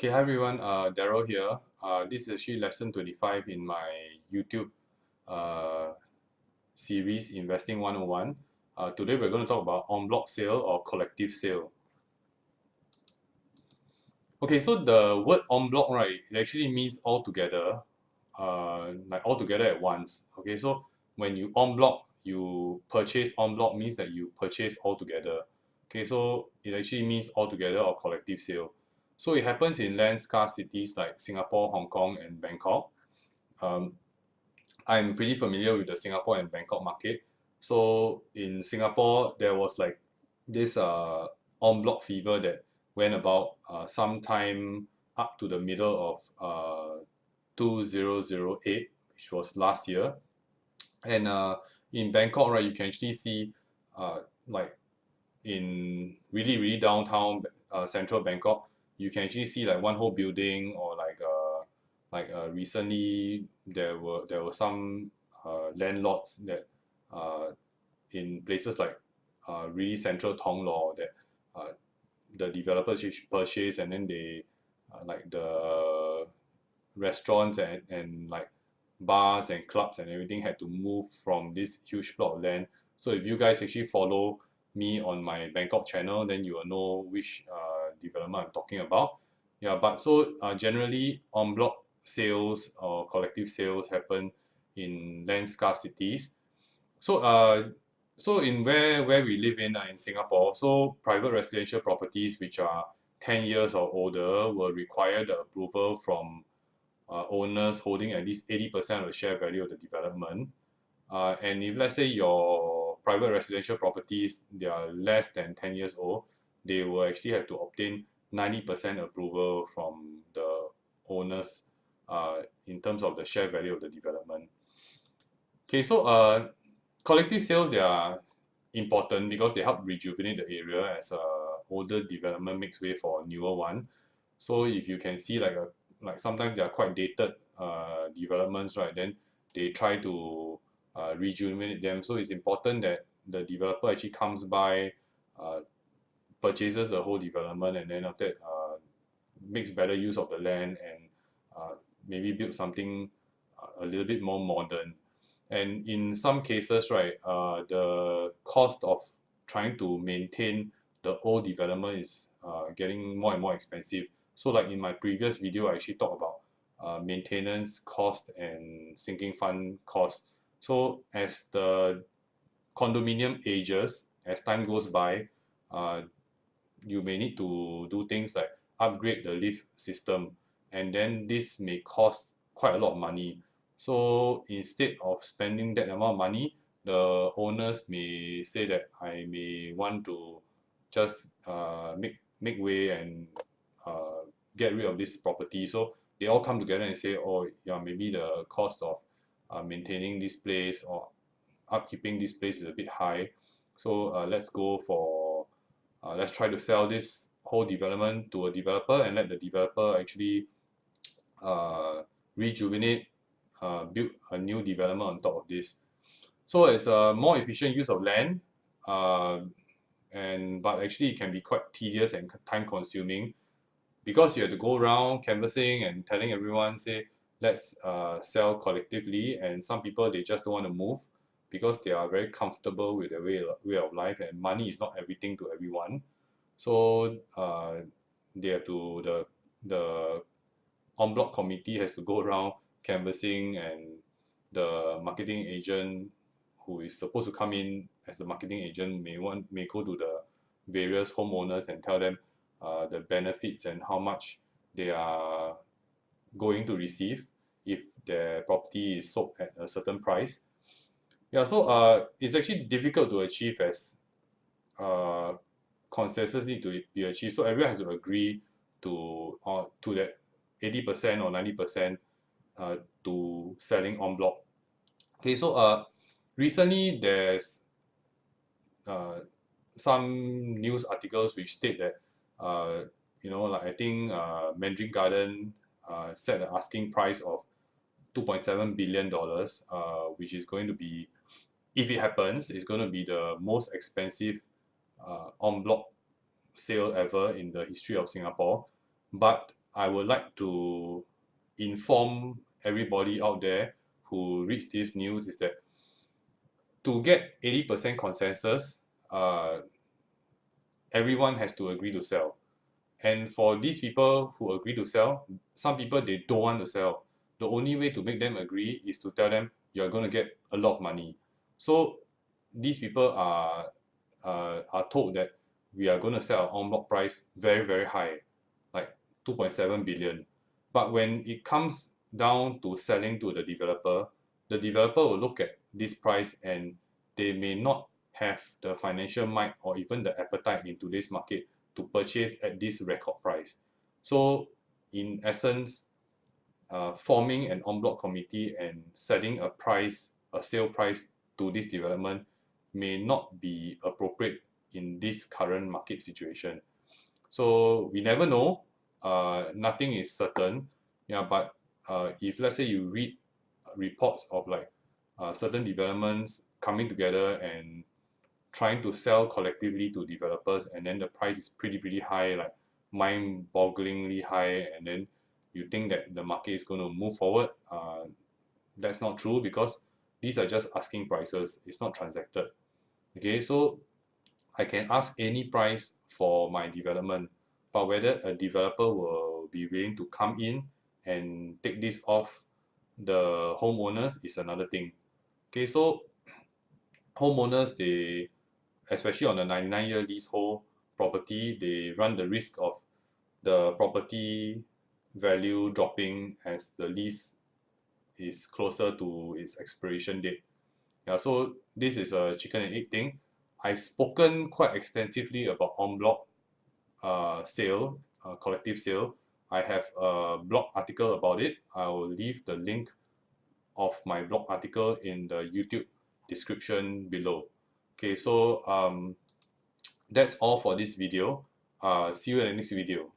Okay, hi everyone, Daryl here. This is actually lesson 25 in my YouTube uh, series Investing 101. Today we're going to talk about en bloc sale or collective sale. Okay, so the word en bloc, right, it actually means all together, like all together at once. Okay, so when you en bloc, you purchase en bloc means that you purchase all together. Okay, so it actually means all together or collective sale. So it happens in land scarce cities like Singapore, Hong Kong, and Bangkok. Um, I'm pretty familiar with the Singapore and Bangkok market. So in Singapore, there was like this en bloc fever that went about sometime up to the middle of 2008, which was last year. And in Bangkok, right, you can actually see like in really downtown central Bangkok, you can actually see like one whole building or recently there were some landlords that uh, in places like really central Tong Law that uh, the developers purchase, and then they like the restaurants and like bars and clubs and everything had to move from this huge plot of land. So if you guys actually follow me on my Bangkok channel, then you will know which development I'm talking about. Yeah, but so generally en bloc sales or collective sales happen in land scarce cities. So so in where we live in Singapore, so private residential properties which are 10 years or older will require the approval from owners holding at least 80% of the share value of the development. And if let's say your private residential properties they are less than 10 years old, they will actually have to obtain 90% approval from the owners in terms of the share value of the development. Okay, so collective sales they are important because they help rejuvenate the area as older development makes way for a newer one. So if you can see like sometimes they are quite dated developments, right? Then they try to rejuvenate them. So it's important that the developer actually comes by, uh, purchases the whole development, and then after that makes better use of the land and maybe build something a little bit more modern. And in some cases, right, the cost of trying to maintain the old development is getting more and more expensive. So like in my previous video, I actually talked about maintenance cost and sinking fund cost. So as the condominium ages, as time goes by, uh, you may need to do things like upgrade the lift system, and then this may cost quite a lot of money. So instead of spending that amount of money, the owners may say that I may want to just make way and get rid of this property. So they all come together and say, oh yeah, maybe the cost of maintaining this place or upkeeping this place is a bit high. So let's try to sell this whole development to a developer and let the developer actually uh, rejuvenate, build a new development on top of this. So it's a more efficient use of land, uh, and but actually it can be quite tedious and time consuming because you have to go around canvassing and telling everyone, say, let's sell collectively. And some people they just don't want to move because they are very comfortable with their way of life, and money is not everything to everyone. So they have to the en bloc committee has to go around canvassing, and the marketing agent who is supposed to come in as the marketing agent may go to the various homeowners and tell them the benefits and how much they are going to receive if their property is sold at a certain price. Yeah, so it's actually difficult to achieve as uh, consensus need to be achieved. So everyone has to agree to that 80% or 90% to selling en bloc. Okay, so recently there's uh, some news articles which state that like I think Mandarin Garden set an asking price of $2.7 billion, which is going to be, if it happens, it's going to be the most expensive en bloc sale ever in the history of Singapore. But I would like to inform everybody out there who reads this news is that to get 80% consensus, everyone has to agree to sell. And for these people who agree to sell, some people they don't want to sell. The only way to make them agree is to tell them you're going to get a lot of money. So these people are told that we are going to sell our en bloc price very, very high, like 2.7 billion. But when it comes down to selling to the developer will look at this price and they may not have the financial might or even the appetite in today's market to purchase at this record price. So in essence, forming an en bloc committee and setting a price, a sale price to this development may not be appropriate in this current market situation. So we never know. Nothing is certain. Yeah, but if let's say you read reports of like certain developments coming together and trying to sell collectively to developers, and then the price is pretty high, like mind-bogglingly high, and then you think that the market is going to move forward, that's not true because these are just asking prices. It's not transacted. Okay, so I can ask any price for my development, but whether a developer will be willing to come in and take this off the homeowners is another thing. Okay, so homeowners, they, especially on a 99-year leasehold property, they run the risk of the property value dropping as the lease is closer to its expiration date. Yeah, so this is a chicken and egg thing. I've spoken quite extensively about en bloc sale, collective sale. I have a blog article about it. I will leave the link of my blog article in the YouTube description below. Okay, so that's all for this video. See you in the next video.